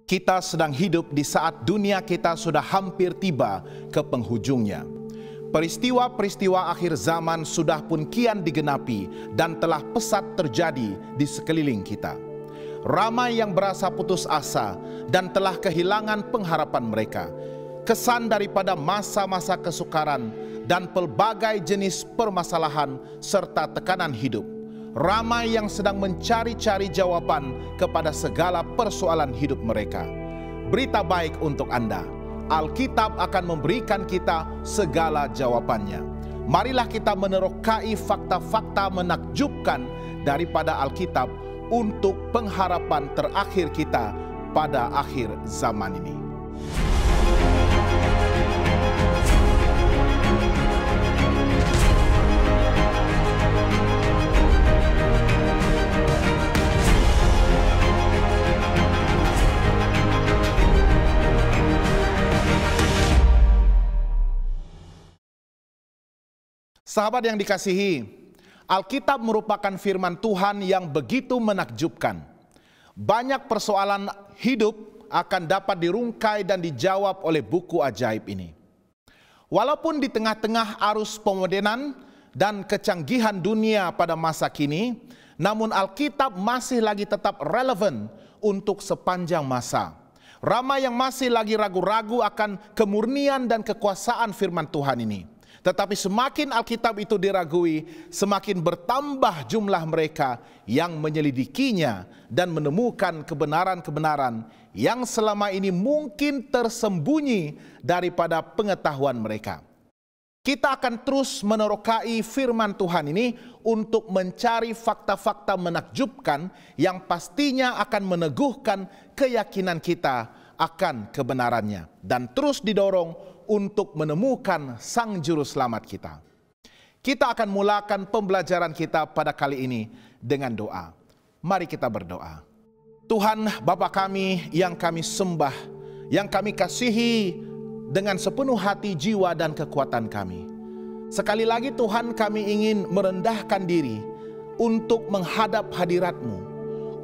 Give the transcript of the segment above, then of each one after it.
Kita sedang hidup di saat dunia kita sudah hampir tiba ke penghujungnya. Peristiwa-peristiwa akhir zaman sudah pun kian digenapi dan telah pesat terjadi di sekeliling kita. Ramai yang berasa putus asa dan telah kehilangan pengharapan mereka. Kesan daripada masa-masa kesukaran dan pelbagai jenis permasalahan serta tekanan hidup. Ramai yang sedang mencari-cari jawaban kepada segala persoalan hidup mereka. Berita baik untuk Anda, Alkitab akan memberikan kita segala jawabannya. Marilah kita menerokai fakta-fakta menakjubkan daripada Alkitab untuk pengharapan terakhir kita pada akhir zaman ini. Sahabat yang dikasihi, Alkitab merupakan firman Tuhan yang begitu menakjubkan. Banyak persoalan hidup akan dapat dirungkai dan dijawab oleh buku ajaib ini. Walaupun di tengah-tengah arus pemodernan dan kecanggihan dunia pada masa kini, namun Alkitab masih lagi tetap relevan untuk sepanjang masa. Ramai yang masih lagi ragu-ragu akan kemurnian dan kekuasaan firman Tuhan ini. Tetapi semakin Alkitab itu diragui, semakin bertambah jumlah mereka yang menyelidikinya dan menemukan kebenaran-kebenaran yang selama ini mungkin tersembunyi daripada pengetahuan mereka. Kita akan terus menerokai firman Tuhan ini untuk mencari fakta-fakta menakjubkan yang pastinya akan meneguhkan keyakinan kita akan kebenarannya dan terus didorong untuk menemukan Sang Juru Selamat kita. Kita akan mulakan pembelajaran kita pada kali ini dengan doa. Mari kita berdoa. Tuhan Bapa kami yang kami sembah, yang kami kasihi dengan sepenuh hati, jiwa, dan kekuatan kami. Sekali lagi Tuhan, kami ingin merendahkan diri untuk menghadap hadirat-Mu,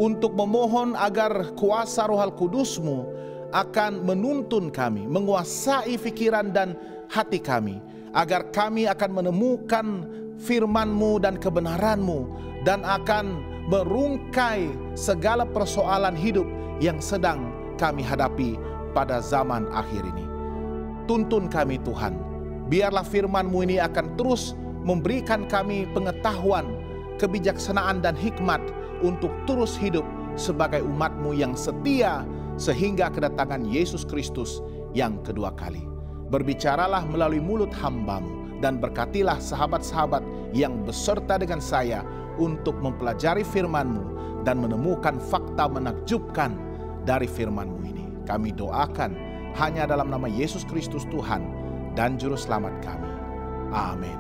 untuk memohon agar kuasa Roh Kudus-Mu akan menuntun kami, menguasai pikiran dan hati kami, agar kami akan menemukan firman-Mu dan kebenaran-Mu, dan akan merungkai segala persoalan hidup yang sedang kami hadapi pada zaman akhir ini. Tuntun kami Tuhan, biarlah firman-Mu ini akan terus memberikan kami pengetahuan, kebijaksanaan dan hikmat untuk terus hidup sebagai umat-Mu yang setia sehingga kedatangan Yesus Kristus yang kedua kali. Berbicaralah melalui mulut hamba-Mu dan berkatilah sahabat-sahabat yang beserta dengan saya untuk mempelajari firman-Mu dan menemukan fakta menakjubkan dari firman-Mu ini. Kami doakan hanya dalam nama Yesus Kristus Tuhan dan Juru Selamat kami. Amin.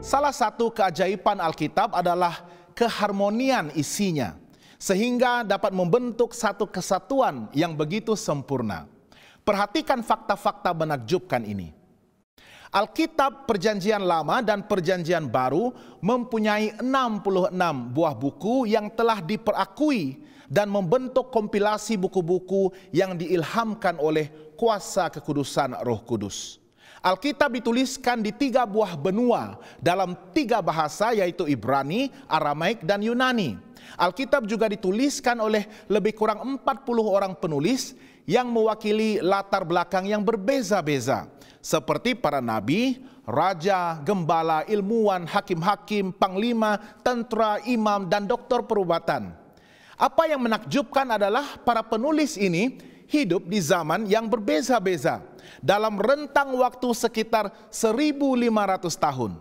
Salah satu keajaiban Alkitab adalah keharmonian isinya, sehingga dapat membentuk satu kesatuan yang begitu sempurna. Perhatikan fakta-fakta menakjubkan ini. Alkitab Perjanjian Lama dan Perjanjian Baru mempunyai 66 buah buku yang telah diperakui dan membentuk kompilasi buku-buku yang diilhamkan oleh kuasa kekudusan Roh Kudus. Alkitab dituliskan di 3 buah benua dalam 3 bahasa, yaitu Ibrani, Aramaik, dan Yunani. Alkitab juga dituliskan oleh lebih kurang 40 orang penulis yang mewakili latar belakang yang berbeza-beza, seperti para nabi, raja, gembala, ilmuwan, hakim-hakim, panglima, tentara, imam, dan doktor perubatan. Apa yang menakjubkan adalah para penulis ini hidup di zaman yang berbeza-beza dalam rentang waktu sekitar 1500 tahun.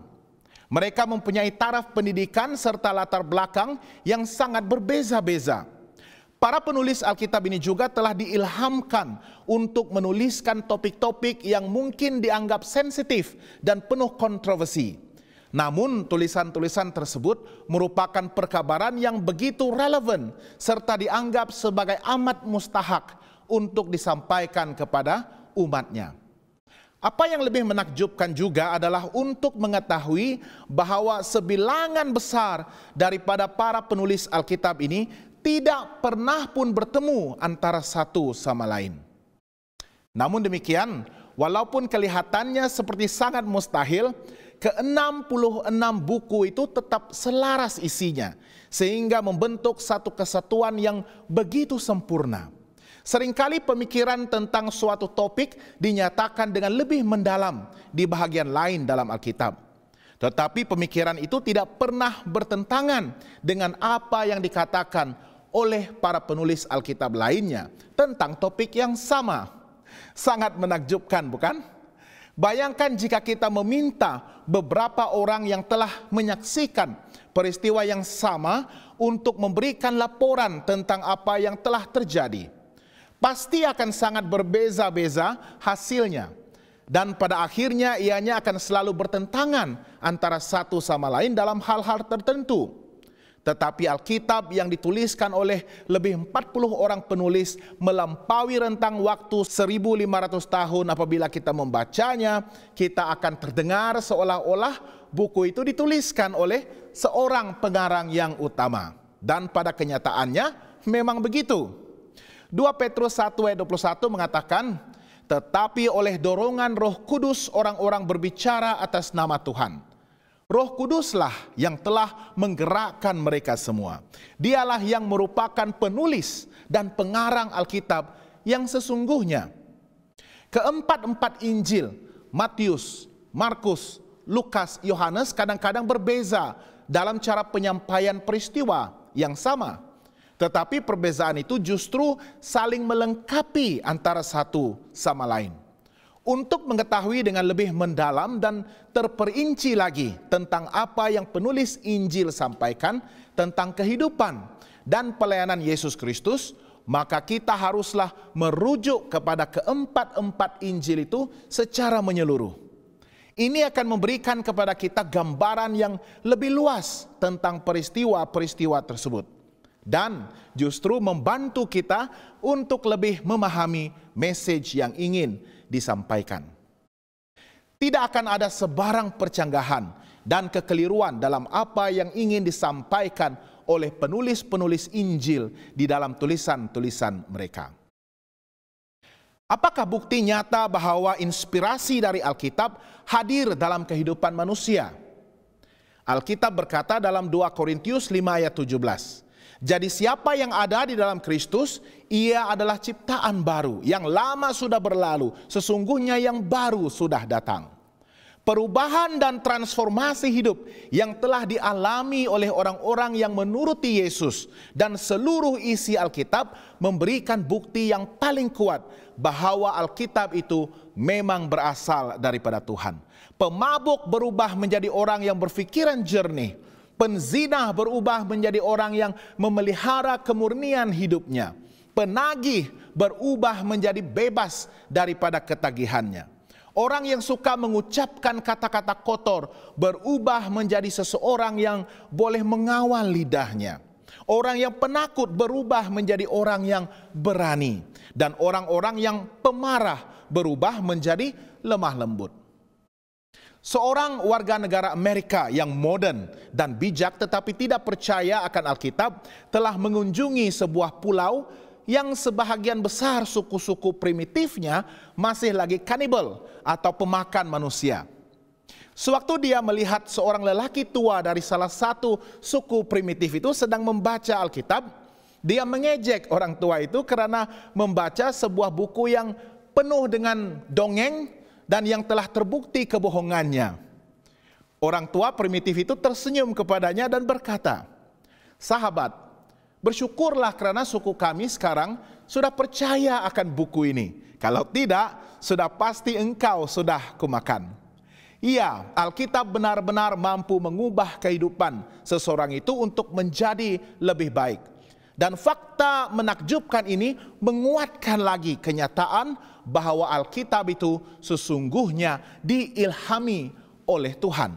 Mereka mempunyai taraf pendidikan serta latar belakang yang sangat berbeza-beza. Para penulis Alkitab ini juga telah diilhamkan untuk menuliskan topik-topik yang mungkin dianggap sensitif dan penuh kontroversi. Namun tulisan-tulisan tersebut merupakan perkabaran yang begitu relevan serta dianggap sebagai amat mustahak untuk disampaikan kepada umatnya. Apa yang lebih menakjubkan juga adalah untuk mengetahui bahwa sebilangan besar daripada para penulis Alkitab ini tidak pernah pun bertemu antara satu sama lain. Namun demikian, walaupun kelihatannya seperti sangat mustahil, ke-66 buku itu tetap selaras isinya, sehingga membentuk satu kesatuan yang begitu sempurna. Seringkali pemikiran tentang suatu topik dinyatakan dengan lebih mendalam di bahagian lain dalam Alkitab. Tetapi pemikiran itu tidak pernah bertentangan dengan apa yang dikatakan oleh para penulis Alkitab lainnya tentang topik yang sama. Sangat menakjubkan, bukan? Bayangkan jika kita meminta beberapa orang yang telah menyaksikan peristiwa yang sama untuk memberikan laporan tentang apa yang telah terjadi. Pasti akan sangat berbeza-beza hasilnya. Dan pada akhirnya ianya akan selalu bertentangan antara satu sama lain dalam hal-hal tertentu. Tetapi Alkitab yang dituliskan oleh lebih 40 orang penulis melampaui rentang waktu 1500 tahun. Apabila kita membacanya, kita akan terdengar seolah-olah buku itu dituliskan oleh seorang pengarang yang utama. Dan pada kenyataannya memang begitu. 2 Petrus 1 ayat 21 mengatakan, tetapi oleh dorongan Roh Kudus orang-orang berbicara atas nama Tuhan. Roh Kuduslah yang telah menggerakkan mereka semua. Dialah yang merupakan penulis dan pengarang Alkitab yang sesungguhnya. Keempat-empat Injil, Matius, Markus, Lukas, Yohanes kadang-kadang berbeza dalam cara penyampaian peristiwa yang sama. Tetapi perbezaan itu justru saling melengkapi antara satu sama lain. Untuk mengetahui dengan lebih mendalam dan terperinci lagi tentang apa yang penulis Injil sampaikan tentang kehidupan dan pelayanan Yesus Kristus, maka kita haruslah merujuk kepada keempat-empat Injil itu secara menyeluruh. Ini akan memberikan kepada kita gambaran yang lebih luas tentang peristiwa-peristiwa tersebut. Dan justru membantu kita untuk lebih memahami message yang ingin disampaikan. Tidak akan ada sebarang percanggahan dan kekeliruan dalam apa yang ingin disampaikan oleh penulis-penulis Injil di dalam tulisan-tulisan mereka. Apakah bukti nyata bahwa inspirasi dari Alkitab hadir dalam kehidupan manusia? Alkitab berkata dalam 2 Korintius 5 ayat 17, jadi siapa yang ada di dalam Kristus, ia adalah ciptaan baru. Yang lama sudah berlalu, sesungguhnya yang baru sudah datang. Perubahan dan transformasi hidup yang telah dialami oleh orang-orang yang menuruti Yesus dan seluruh isi Alkitab memberikan bukti yang paling kuat bahwa Alkitab itu memang berasal daripada Tuhan. Pemabuk berubah menjadi orang yang berfikiran jernih. Penzina berubah menjadi orang yang memelihara kemurnian hidupnya. Penagih berubah menjadi bebas daripada ketagihannya. Orang yang suka mengucapkan kata-kata kotor berubah menjadi seseorang yang boleh mengawal lidahnya. Orang yang penakut berubah menjadi orang yang berani. Dan orang-orang yang pemarah berubah menjadi lemah lembut. Seorang warga negara Amerika yang modern dan bijak tetapi tidak percaya akan Alkitab telah mengunjungi sebuah pulau yang sebahagian besar suku-suku primitifnya masih lagi kanibal atau pemakan manusia. Sewaktu dia melihat seorang lelaki tua dari salah satu suku primitif itu sedang membaca Alkitab, dia mengejek orang tua itu karena membaca sebuah buku yang penuh dengan dongeng dan yang telah terbukti kebohongannya. Orang tua primitif itu tersenyum kepadanya dan berkata, sahabat, bersyukurlah karena suku kami sekarang sudah percaya akan buku ini. Kalau tidak, sudah pasti engkau sudah kumakan. Iya, Alkitab benar-benar mampu mengubah kehidupan seseorang itu untuk menjadi lebih baik. Dan fakta menakjubkan ini menguatkan lagi kenyataan bahwa Alkitab itu sesungguhnya diilhami oleh Tuhan.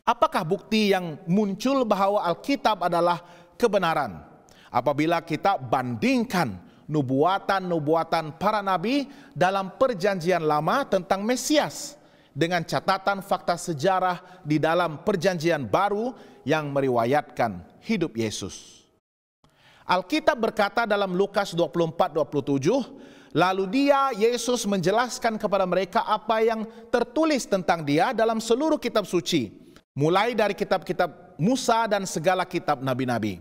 Apakah bukti yang muncul bahwa Alkitab adalah kebenaran? Apabila kita bandingkan nubuatan-nubuatan para nabi dalam perjanjian lama tentang Mesias dengan catatan fakta sejarah di dalam perjanjian baru yang meriwayatkan hidup Yesus. Alkitab berkata dalam Lukas 24:27, lalu dia, Yesus, menjelaskan kepada mereka apa yang tertulis tentang dia dalam seluruh kitab suci, mulai dari kitab-kitab Musa dan segala kitab nabi-nabi.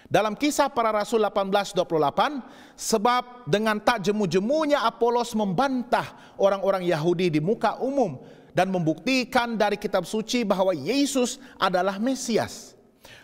Dalam Kisah Para Rasul 18:28, sebab dengan tak jemu-jemunya Apolos membantah orang-orang Yahudi di muka umum dan membuktikan dari kitab suci bahwa Yesus adalah Mesias.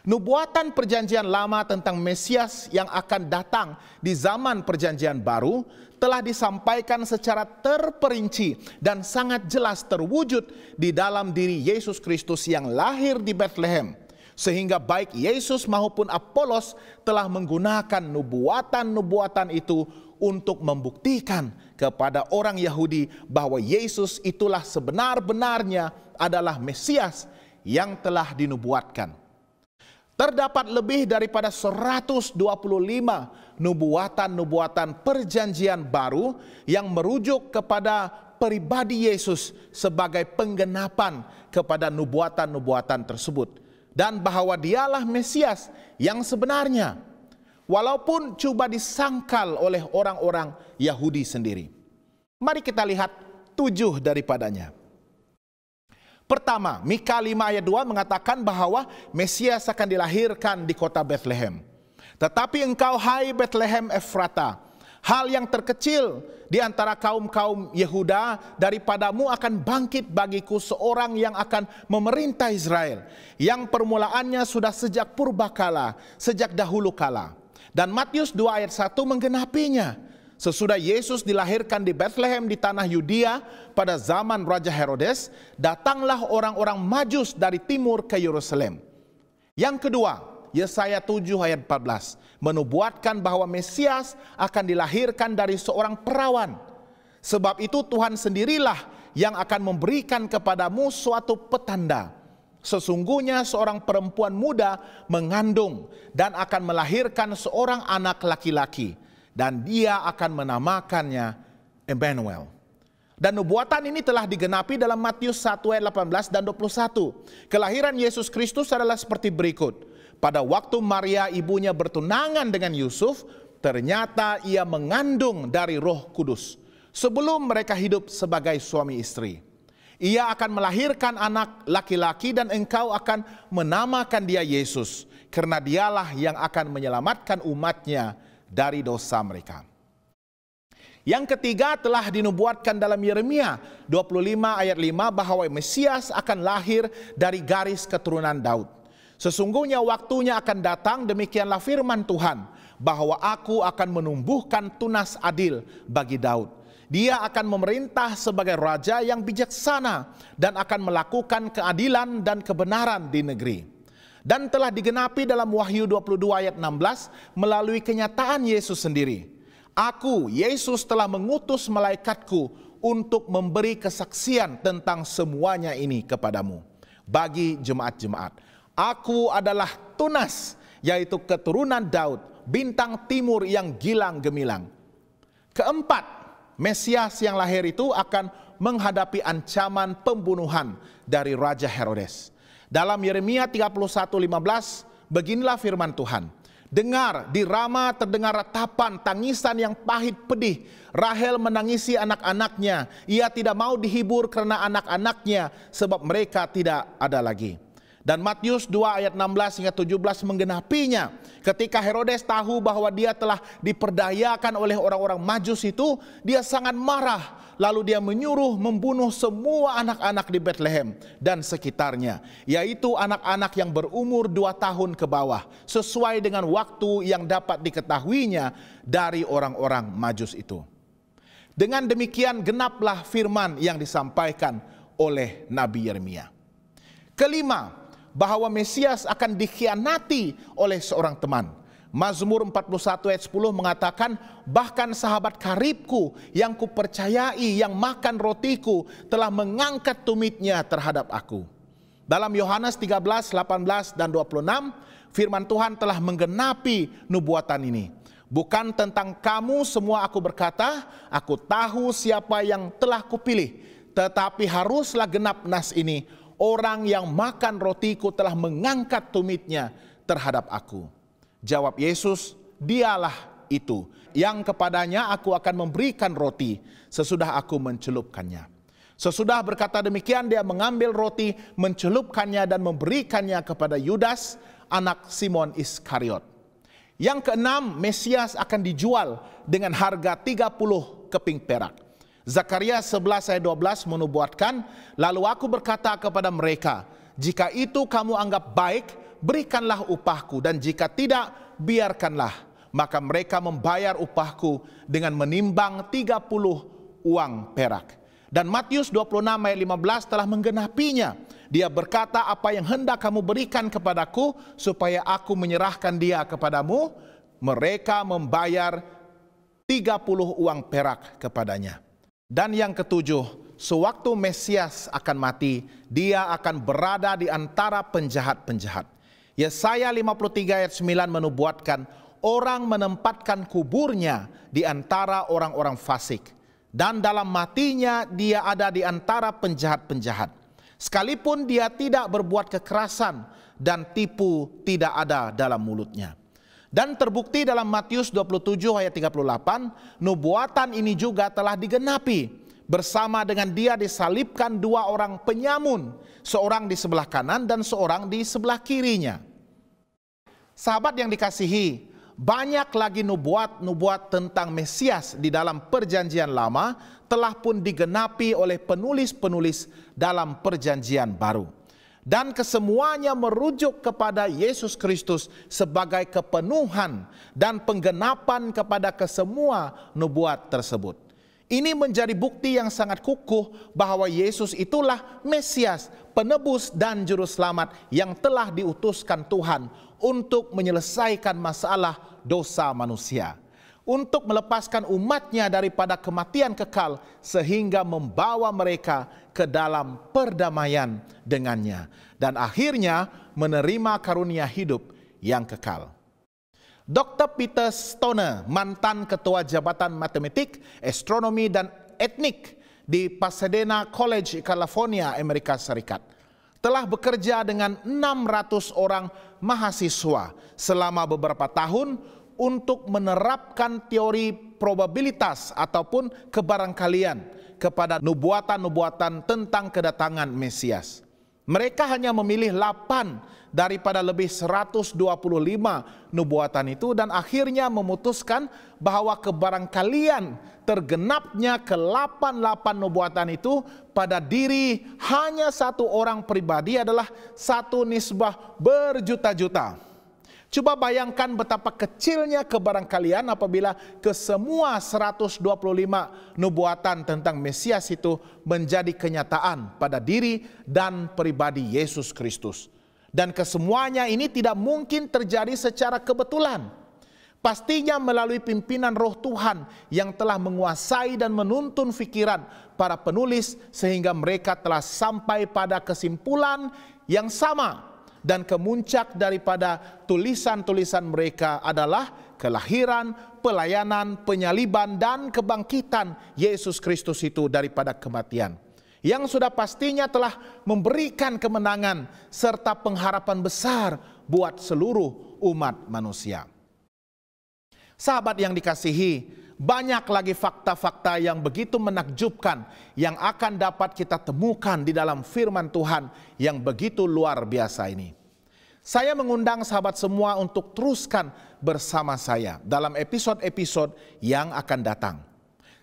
Nubuatan perjanjian lama tentang Mesias yang akan datang di zaman perjanjian baru telah disampaikan secara terperinci dan sangat jelas terwujud di dalam diri Yesus Kristus yang lahir di Bethlehem. Sehingga baik Yesus maupun Apolos telah menggunakan nubuatan-nubuatan itu untuk membuktikan kepada orang Yahudi bahwa Yesus itulah sebenar-benarnya adalah Mesias yang telah dinubuatkan. Terdapat lebih daripada 125 nubuatan-nubuatan perjanjian baru yang merujuk kepada pribadi Yesus sebagai penggenapan kepada nubuatan-nubuatan tersebut, dan bahwa dialah Mesias yang sebenarnya, walaupun coba disangkal oleh orang-orang Yahudi sendiri. Mari kita lihat 7 daripadanya. Pertama, Mika 5 ayat 2 mengatakan bahwa Mesias akan dilahirkan di kota Bethlehem. Tetapi engkau, hai Bethlehem Efrata, hal yang terkecil di antara kaum-kaum Yehuda, daripadamu akan bangkit bagiku seorang yang akan memerintah Israel, yang permulaannya sudah sejak purbakala, sejak dahulu kala. Dan Matius 2 ayat 1 menggenapinya. Sesudah Yesus dilahirkan di Bethlehem di tanah Yudea pada zaman Raja Herodes, datanglah orang-orang Majus dari timur ke Yerusalem. Yang kedua, Yesaya 7 ayat 14 menubuatkan bahwa Mesias akan dilahirkan dari seorang perawan. Sebab itu Tuhan sendirilah yang akan memberikan kepadamu suatu petanda. Sesungguhnya seorang perempuan muda mengandung dan akan melahirkan seorang anak laki-laki, dan dia akan menamakannya Emmanuel. Dan nubuatan ini telah digenapi dalam Matius 1 ayat 18 dan 21. Kelahiran Yesus Kristus adalah seperti berikut. Pada waktu Maria ibunya bertunangan dengan Yusuf, ternyata ia mengandung dari Roh Kudus, sebelum mereka hidup sebagai suami istri. Ia akan melahirkan anak laki-laki dan engkau akan menamakan dia Yesus, karena dialah yang akan menyelamatkan umatnya dari dosa mereka. Yang ketiga, telah dinubuatkan dalam Yeremia 25 ayat 5 bahwa Mesias akan lahir dari garis keturunan Daud. Sesungguhnya waktunya akan datang, demikianlah firman Tuhan, bahwa aku akan menumbuhkan tunas adil bagi Daud. Dia akan memerintah sebagai raja yang bijaksana dan akan melakukan keadilan dan kebenaran di negeri. Dan telah digenapi dalam Wahyu 22 ayat 16 melalui kenyataan Yesus sendiri. Aku, Yesus, telah mengutus malaikatku untuk memberi kesaksian tentang semuanya ini kepadamu, bagi jemaat-jemaat. Aku adalah tunas, yaitu keturunan Daud, bintang timur yang gilang gemilang. Keempat, Mesias yang lahir itu akan menghadapi ancaman pembunuhan dari Raja Herodes. Dalam Yeremia 31:15, beginilah firman Tuhan. Dengar, di Rama terdengar ratapan tangisan yang pahit pedih. Rahel menangisi anak-anaknya. Ia tidak mau dihibur karena anak-anaknya, sebab mereka tidak ada lagi. Dan Matius 2 ayat 16 hingga 17 menggenapinya. Ketika Herodes tahu bahwa dia telah diperdayakan oleh orang-orang Majus itu, dia sangat marah. Lalu dia menyuruh membunuh semua anak-anak di Bethlehem dan sekitarnya, yaitu anak-anak yang berumur 2 tahun ke bawah, sesuai dengan waktu yang dapat diketahuinya dari orang-orang Majus itu. Dengan demikian genaplah firman yang disampaikan oleh Nabi Yeremia. Kelima, bahwa Mesias akan dikhianati oleh seorang teman. Mazmur 41 ayat 10 mengatakan, bahkan sahabat karibku yang kupercayai, yang makan rotiku, telah mengangkat tumitnya terhadap aku. Dalam Yohanes 13, 18 dan 26, firman Tuhan telah menggenapi nubuatan ini. Bukan tentang kamu semua aku berkata, aku tahu siapa yang telah kupilih, tetapi haruslah genap nas ini, orang yang makan rotiku telah mengangkat tumitnya terhadap aku. Jawab Yesus, dialah itu yang kepadanya aku akan memberikan roti sesudah aku mencelupkannya. Sesudah berkata demikian, dia mengambil roti, mencelupkannya dan memberikannya kepada Yudas, anak Simon Iskariot. Yang keenam, Mesias akan dijual dengan harga 30 keping perak. Zakaria 11 ayat 12 menubuatkan, lalu aku berkata kepada mereka, jika itu kamu anggap baik, berikanlah upahku, dan jika tidak, biarkanlah. Maka mereka membayar upahku dengan menimbang 30 uang perak. Dan Matius 26 ayat 15 telah menggenapinya. Dia berkata, apa yang hendak kamu berikan kepadaku supaya aku menyerahkan dia kepadamu? Mereka membayar 30 uang perak kepadanya. Dan yang ketujuh, sewaktu Mesias akan mati, dia akan berada di antara penjahat-penjahat. Yesaya 53 ayat 9 menubuatkan, orang menempatkan kuburnya di antara orang-orang fasik. Dan dalam matinya dia ada di antara penjahat-penjahat. Sekalipun dia tidak berbuat kekerasan dan tipu tidak ada dalam mulutnya. Dan terbukti dalam Matius 27 ayat 38, nubuatan ini juga telah digenapi. Bersama dengan dia disalibkan dua orang penyamun, seorang di sebelah kanan dan seorang di sebelah kirinya. Sahabat yang dikasihi, banyak lagi nubuat-nubuat tentang Mesias di dalam perjanjian lama telah pun digenapi oleh penulis-penulis dalam perjanjian baru. Dan kesemuanya merujuk kepada Yesus Kristus sebagai kepenuhan dan penggenapan kepada kesemua nubuat tersebut. Ini menjadi bukti yang sangat kukuh bahwa Yesus itulah Mesias, penebus dan juru selamat yang telah diutuskan Tuhan untuk menyelesaikan masalah dosa manusia, untuk melepaskan umatnya daripada kematian kekal sehingga membawa mereka ke dalam perdamaian dengannya dan akhirnya menerima karunia hidup yang kekal. Dr. Peter Stoner, mantan ketua Jabatan Matematik, Astronomi dan Etnik di Pasadena College, California, Amerika Serikat, telah bekerja dengan 600 orang mahasiswa selama beberapa tahun untuk menerapkan teori probabilitas ataupun kebarangkalian kepada nubuatan-nubuatan tentang kedatangan Mesias. Mereka hanya memilih 8 daripada lebih 125 nubuatan itu dan akhirnya memutuskan bahwa kebarangkalian tergenapnya ke-88 nubuatan itu pada diri hanya satu orang pribadi adalah satu nisbah berjuta-juta. Coba bayangkan betapa kecilnya kebarangkalian apabila kesemua 125 nubuatan tentang Mesias itu menjadi kenyataan pada diri dan pribadi Yesus Kristus. Dan kesemuanya ini tidak mungkin terjadi secara kebetulan. Pastinya melalui pimpinan Roh Tuhan yang telah menguasai dan menuntun pikiran para penulis sehingga mereka telah sampai pada kesimpulan yang sama. Dan kemuncak daripada tulisan-tulisan mereka adalah kelahiran, pelayanan, penyaliban, dan kebangkitan Yesus Kristus itu daripada kematian. Yang sudah pastinya telah memberikan kemenangan serta pengharapan besar buat seluruh umat manusia. Sahabat yang dikasihi, banyak lagi fakta-fakta yang begitu menakjubkan yang akan dapat kita temukan di dalam firman Tuhan yang begitu luar biasa ini. Saya mengundang sahabat semua untuk teruskan bersama saya dalam episode-episode yang akan datang.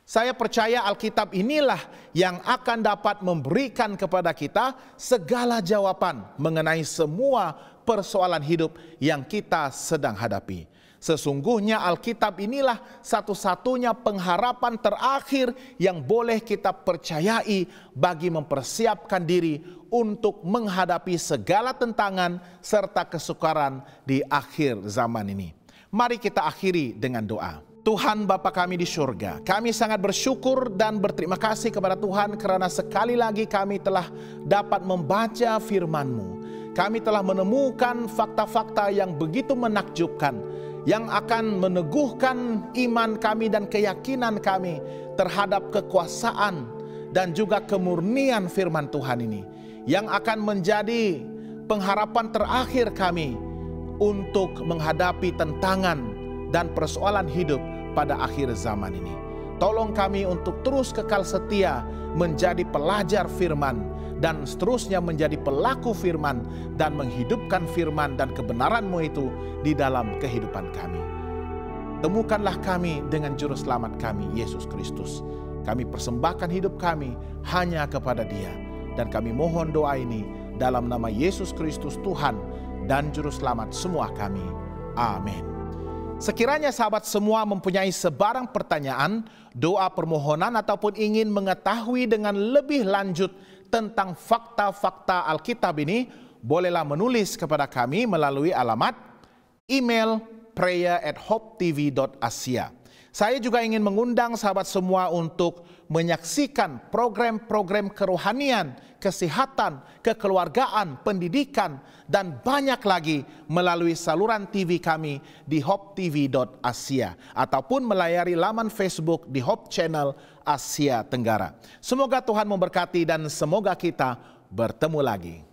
Saya percaya Alkitab inilah yang akan dapat memberikan kepada kita segala jawaban mengenai semua persoalan hidup yang kita sedang hadapi. Sesungguhnya Alkitab inilah satu-satunya pengharapan terakhir yang boleh kita percayai bagi mempersiapkan diri untuk menghadapi segala tentangan serta kesukaran di akhir zaman ini. Mari kita akhiri dengan doa. Tuhan Bapa kami di surga, kami sangat bersyukur dan berterima kasih kepada Tuhan karena sekali lagi kami telah dapat membaca firman-Mu. Kami telah menemukan fakta-fakta yang begitu menakjubkan, yang akan meneguhkan iman kami dan keyakinan kami terhadap kekuasaan dan juga kemurnian firman Tuhan ini, yang akan menjadi pengharapan terakhir kami untuk menghadapi tentangan dan persoalan hidup pada akhir zaman ini. Tolong kami untuk terus kekal setia menjadi pelajar firman dan seterusnya menjadi pelaku firman dan menghidupkan firman dan kebenaran-Mu itu di dalam kehidupan kami. Temukanlah kami dengan juru selamat kami, Yesus Kristus. Kami persembahkan hidup kami hanya kepada Dia. Dan kami mohon doa ini dalam nama Yesus Kristus Tuhan dan juru selamat semua kami. Amin. Sekiranya sahabat semua mempunyai sebarang pertanyaan, doa permohonan ataupun ingin mengetahui dengan lebih lanjut tentang fakta-fakta Alkitab ini, bolehlah menulis kepada kami melalui alamat email prayer@hopetv.asia. Saya juga ingin mengundang sahabat semua untuk menyaksikan program-program kerohanian, kesehatan, kekeluargaan, pendidikan, dan banyak lagi melalui saluran TV kami di hopetv.asia ataupun melayari laman Facebook di Hope Channel Asia Tenggara. Semoga Tuhan memberkati dan semoga kita bertemu lagi.